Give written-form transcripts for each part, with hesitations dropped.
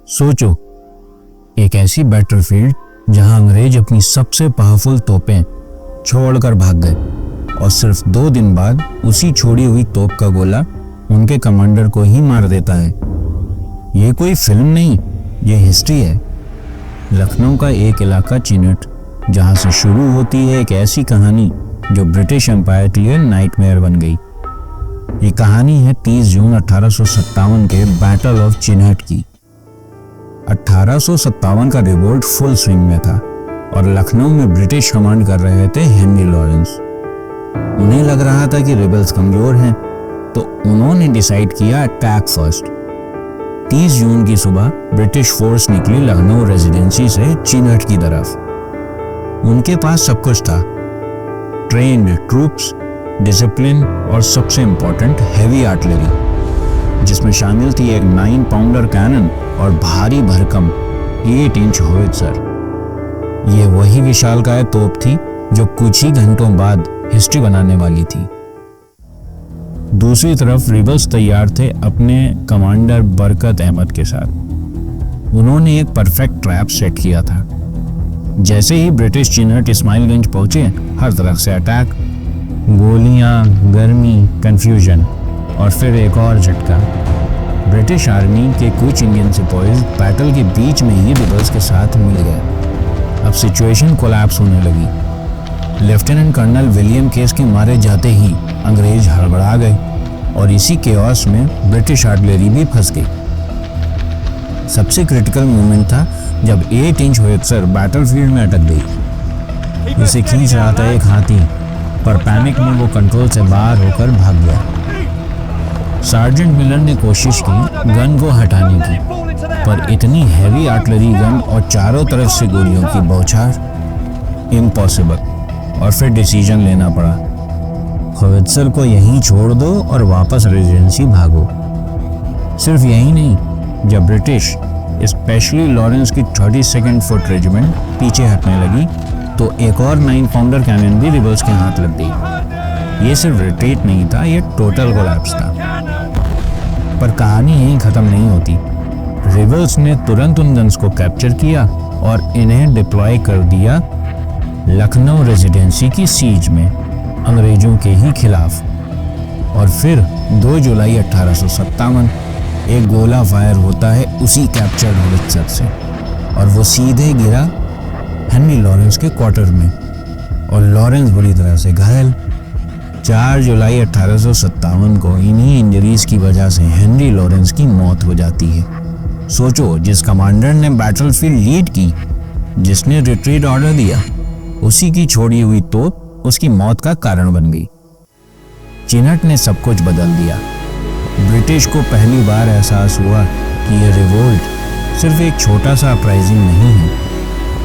सोचो, एक ऐसी बैटलफील्ड जहां अंग्रेज अपनी सबसे पावरफुल तोपें छोड़कर भाग गए और सिर्फ 2 दिन बाद उसी छोड़ी हुई तोप का गोला उनके कमांडर को ही मार देता है। ये कोई फिल्म नहीं, ये हिस्ट्री है। लखनऊ का एक इलाका चिनट, जहां से शुरू होती है एक ऐसी कहानी जो ब्रिटिश एम्पायर के लिए नाइटमेयर बन गई। ये कहानी है 30 जून 1857 के बैटल ऑफ चिनहट की। 1857 का रिवोल्ट फुल स्विंग में था और लखनऊ में ब्रिटिश कमांड कर रहे थे हेनरी लॉरेंस। उन्हें लग रहा था कि रिबल्स कमजोर हैं, तो उन्होंने डिसाइड किया अटैक फर्स्ट। 30 जून की सुबह ब्रिटिश फोर्स निकली लखनऊ रेजिडेंसी से चिनहट की तरफ। उनके पास सब कुछ था, ट्रेन्ड ट्रूप्स, डिसिप्लिन और सबसे इंपॉर्टेंट हैवी आर्टिलरी, जिसमें शामिल थी एक 9 पाउंडर कैनन और भारी भरकम 8 इंच होवित्जर। ये वही विशालकाय तोप थी जो कुछ ही घंटों बाद हिस्ट्री बनाने वाली थी। दूसरी तरफ रिबल्स तैयार थे अपने कमांडर बरकत अहमद के साथ। उन्होंने एक परफेक्ट ट्रैप सेट किया था। जैसे ही ब्रिटिश चिनहट इस्माइलगंज पहुंचे, हर तरफ से अटैक, गोलियां, गर्मी, कंफ्यूजन और फिर एक और झटका। ब्रिटिश आर्मी के कुछ इंडियन सिपाहीज बैटल के बीच में ही रिबल्स के साथ मिल गए। अब सिचुएशन कोलैप्स होने लगी। लेफ्टिनेंट कर्नल विलियम केस के मारे जाते ही अंग्रेज हड़बड़ा गए और इसी केओस में ब्रिटिश आर्टिलरी भी फंस गई। सबसे क्रिटिकल मोमेंट था जब 8 इंच होवित्जर बैटलफील्ड में अटक गई। उसे खींच रहा था एक हाथी, पर पैनिक में वो कंट्रोल से बाहर होकर भाग गया। सार्जेंट मिलर ने कोशिश की गन को हटाने की, पर इतनी हैवी आर्टिलरी गन और चारों तरफ से गोलियों की बौछार, इम्पॉसिबल। और फिर डिसीजन लेना पड़ा, होवित्जर को यहीं छोड़ दो और वापस रेजिडेंसी भागो। सिर्फ यही नहीं, जब ब्रिटिश स्पेशली लॉरेंस की 32nd फुट रेजिमेंट पीछे हटने लगी, तो एक और 9 पाउंडर कैनन भी रिबल्स के हाथ लग गई। ये सिर्फ रिट्रीट नहीं था, ये टोटल कोलैप्स था। पर कहानी यहीं खत्म नहीं होती। रिबल्स ने तुरंत उन गन्स को कैप्चर किया और इन्हें डिप्लॉय कर दिया लखनऊ रेजिडेंसी की सीज में, अंग्रेजों के ही खिलाफ। और फिर 2 जुलाई 1857 एक गोला फायर होता है उसी कैप्चर्ड होवित्जर से, और वो सीधे गिरा हेनरी लॉरेंस के क्वार्टर में, और लॉरेंस बुरी तरह से घायल। 4 जुलाई 1857 को इन्हीं इंजरीज की वजह से हेनरी लॉरेंस की मौत हो जाती है। सोचो, जिस कमांडर ने बैटलफील्ड लीड की, जिसने रिट्रीट ऑर्डर दिया, उसी की छोड़ी हुई तोप उसकी मौत का कारण बन गई। चिनहट ने सब कुछ बदल दिया। ब्रिटिश को पहली बार एहसास हुआ कि ये रिवोल्ट सिर्फ एक छोटा सा अपराइजिंग नहीं है,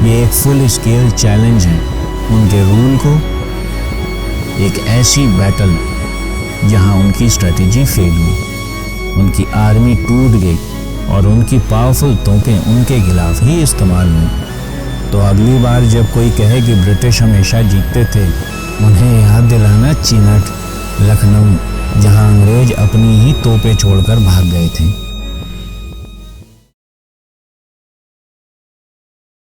ये एक फुल स्केल चैलेंज है उनके रूल को। एक ऐसी बैटल जहां उनकी स्ट्रेटेजी फेल हुई, उनकी आर्मी टूट गई और उनकी पावरफुल तोपें उनके खिलाफ ही इस्तेमाल हुई। तो अगली बार जब कोई कहे कि ब्रिटिश हमेशा जीतते थे, उन्हें याद दिलाना चिनहट, लखनऊ, जहां अंग्रेज अपनी ही तोपें छोड़कर भाग गए थे।